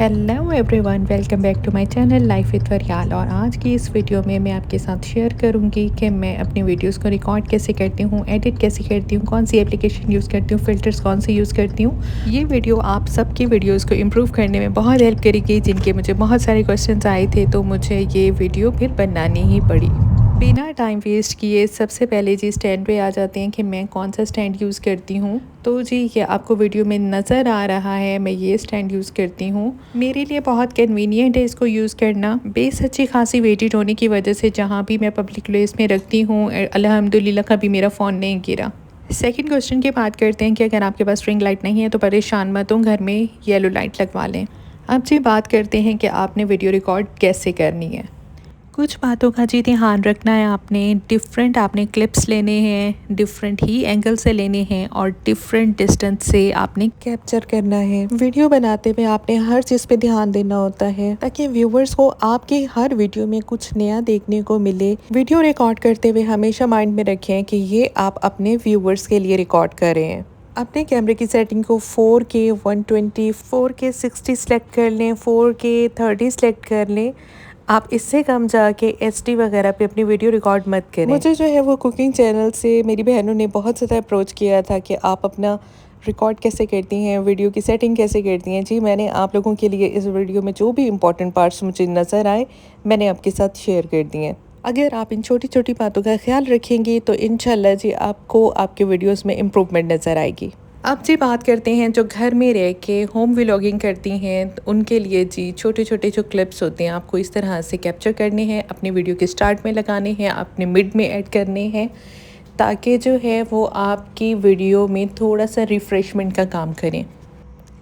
Hello everyone, welcome back to my channel life with Variyal. और आज की इस वीडियो में मैं आपके साथ शेयर करूंगी कि मैं अपनी वीडियोस को रिकॉर्ड कैसे करती हूं, एडिट कैसे करती हूं, कौन सी एप्लीकेशन यूज़ करती हूं, फ़िल्टर्स कौन से यूज़ करती हूं। ये वीडियो आप सबकी वीडियोस को इम्प्रूव करने में बहुत हेल्प करेगी, जिनके मुझे बहुत सारे क्वेश्चन आए थे, तो मुझे ये वीडियो फिर बनानी ही पड़ी। बिना टाइम वेस्ट किए सबसे पहले जी स्टैंड पे आ जाते हैं कि मैं कौन सा स्टैंड यूज़ करती हूँ। तो जी ये आपको वीडियो में नज़र आ रहा है, मैं ये स्टैंड यूज़ करती हूँ। मेरे लिए बहुत कन्वीनियंट है इसको यूज़ करना। बेस अच्छी खासी वेटेड होने की वजह से जहाँ भी मैं पब्लिक प्लेस में रखती हूँ, अल्हम्दुलिल्लाह कभी मेरा फ़ोन नहीं गिरा। सेकंड क्वेश्चन की बात करते हैं कि अगर आपके पास स्ट्रिंग लाइट नहीं है तो परेशान मत हो, घर में येलो लाइट लगवा लें। अब जी बात करते हैं कि आपने वीडियो रिकॉर्ड कैसे करनी है। कुछ बातों का जी ध्यान रखना है आपने। डिफरेंट आपने क्लिप्स लेने हैं, डिफरेंट ही एंगल से लेने हैं और डिफरेंट डिस्टेंस से आपने कैप्चर करना है। वीडियो बनाते हुए आपने हर चीज़ पे ध्यान देना होता है ताकि व्यूवर्स को आपकी हर वीडियो में कुछ नया देखने को मिले। वीडियो रिकॉर्ड करते हुए हमेशा माइंड में रखें कि ये आप अपने व्यूवर्स के लिए रिकॉर्ड कर रहे हैं। अपने कैमरे की सेटिंग को 4K 120, 4K 60 सेलेक्ट कर लें, 4K 30 सेलेक्ट कर लें। आप इससे कम जाके HD वगैरह पे अपनी वीडियो रिकॉर्ड मत करें। मुझे जो है वो कुकिंग चैनल से मेरी बहनों ने बहुत ज़्यादा अप्रोच किया था कि आप अपना रिकॉर्ड कैसे करती हैं, वीडियो की सेटिंग कैसे करती हैं। जी मैंने आप लोगों के लिए इस वीडियो में जो भी इंपॉर्टेंट पार्ट्स मुझे नज़र आए मैंने आपके साथ शेयर कर दिए हैं। अगर आप इन छोटी छोटी बातों का ख्याल रखेंगी तो इंशाल्लाह जी आपको आपके वीडियोस में इम्प्रूवमेंट नज़र आएगी। अब जी बात करते हैं जो घर में रह के होम व्लॉगिंग करती हैं, तो उनके लिए जी छोटे छोटे जो क्लिप्स होते हैं आपको इस तरह से कैप्चर करने हैं, अपनी वीडियो के स्टार्ट में लगाने हैं, अपने मिड में ऐड करने हैं, ताकि जो है वो आपकी वीडियो में थोड़ा सा रिफ़्रेशमेंट का काम करें।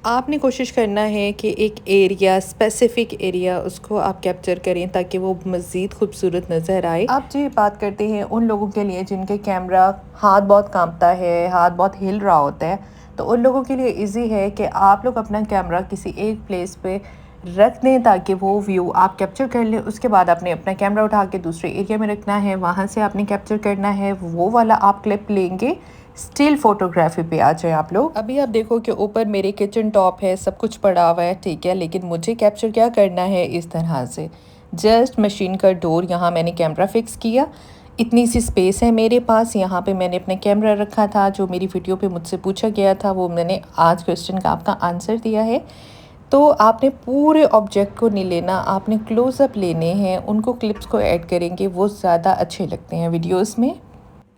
आपने कोशिश करना है कि एक एरिया, स्पेसिफिक एरिया, उसको आप कैप्चर करें ताकि वो मज़ीद खूबसूरत नज़र आए। अब जी बात करते हैं उन लोगों के लिए जिनके कैमरा हाथ बहुत कांपता है, हाथ बहुत हिल रहा होता है, तो उन लोगों के लिए इजी है कि आप लोग अपना कैमरा किसी एक प्लेस पे रख दें ताकि वो व्यू आप कैप्चर कर लें। उसके बाद आपने अपना कैमरा उठा के दूसरे एरिया में रखना है, वहाँ से आपने कैप्चर करना है, वो वाला आप क्लिप लेंगे। स्टिल फोटोग्राफी पे आ जाए आप लोग। अभी आप देखो कि ऊपर मेरे किचन टॉप है, सब कुछ पड़ा हुआ है, ठीक है, लेकिन मुझे कैप्चर क्या करना है इस तरह से। जस्ट मशीन का डोर, यहाँ मैंने कैमरा फिक्स किया, इतनी सी स्पेस है मेरे पास, यहाँ पे मैंने अपना कैमरा रखा था। जो मेरी वीडियो पे मुझसे पूछा गया था वो मैंने आज क्वेश्चन का आपका आंसर दिया है। तो आपने पूरे ऑब्जेक्ट को नहीं लेना, आपने क्लोज़अप लेने हैं, उनको क्लिप्स को ऐड करेंगे, वो ज़्यादा अच्छे लगते हैं वीडियोस में।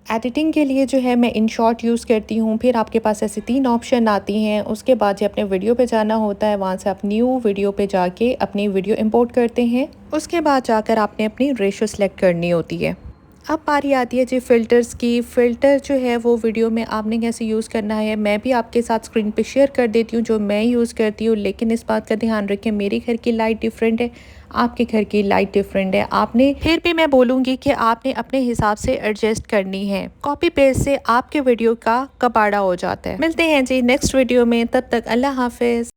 एडिटिंग के लिए जो है मैं InShot यूज़ करती हूँ। फिर आपके पास ऐसे 3 ऑप्शन आती हैं। उसके बाद जो अपने वीडियो पे जाना होता है, वहाँ से आप न्यू वीडियो पे जाके अपनी वीडियो इंपोर्ट करते हैं। उसके बाद जाकर आपने अपनी रेशो सेलेक्ट करनी होती है। अब बारी आती है जी फ़िल्टर्स की। फ़िल्टर जो है वो वीडियो में आपने कैसे यूज़ करना है मैं भी आपके साथ स्क्रीन पे शेयर कर देती हूँ जो मैं यूज़ करती हूँ। लेकिन इस बात का ध्यान रखें, मेरे घर की लाइट डिफरेंट है, आपके घर की लाइट डिफरेंट है। आपने फिर भी मैं बोलूँगी कि आपने अपने हिसाब से एडजस्ट करनी है। कॉपी पेस्ट से आपके वीडियो का कबाड़ा हो जाता है। मिलते हैं जी नेक्स्ट वीडियो में, तब तक अल्लाह हाफिज़।